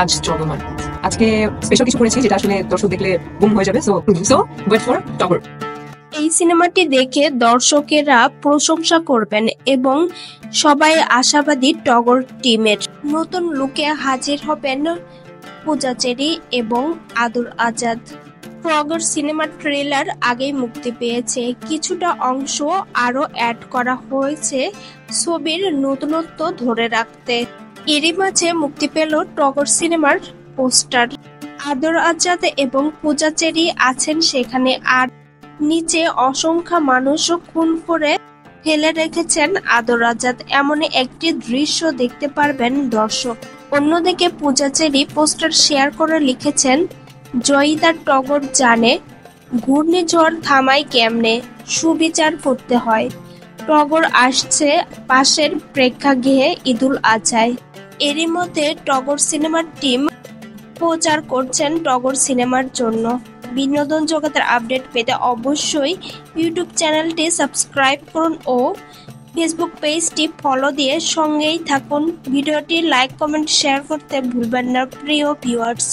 আজ চলমান। আজকে স্পেশাল কিছু করেছি যেটা আসলে দর্শক দেখলে গুম হয়ে যাবে। সো ওয়েট ফর টগর। এই সিনেমাটি দেখে দর্শকেরা প্রশংসা করবেন এবং সবাই আশাবাদী টগর টিমের। নতুন লুকে হাজির হবেন পূজা চেরি এবং আদর আজাদ। টগর সিনেমার ট্রেলার আগেই মুক্তি পেয়েছে, কিছুটা অংশ আরো অ্যাড করা হয়েছে ছবির নতুনত্ব ধরে রাখতে। এরই মাঝে মুক্তি পেল টগর সিনেমার পোস্টার। আদর আজাদ এবং পূজা চেরি আছেন সেখানে, আর নিচে অসংখ্য মানুষ খুন করে ফেলে রেখেছেন আদর আজাদ, এমনই একটি দৃশ্য দেখতে পারবেন দর্শক। অন্যদিকে পূজা চেরি পোস্টার শেয়ার করে লিখেছেন, জয়িতা টগর জানে ঘূর্ণিঝড় থামায় কেমনে, সুবিচার করতে হয়। টগর আসছে পাশের প্রেক্ষাগৃহে ঈদুল আজহায়। এরই মধ্যে টগর সিনেমার টিম প্রচার করছেন টগর সিনেমার জন্য। বিনোদন জগতের আপডেট পেতে অবশ্যই ইউটিউব চ্যানেলটি সাবস্ক্রাইব করুন ও ফেসবুক পেজটি ফলো দিয়ে সঙ্গেই থাকুন। ভিডিওটি লাইক, কমেন্ট, শেয়ার করতে ভুলবেন না প্রিয় ভিউয়ার্স।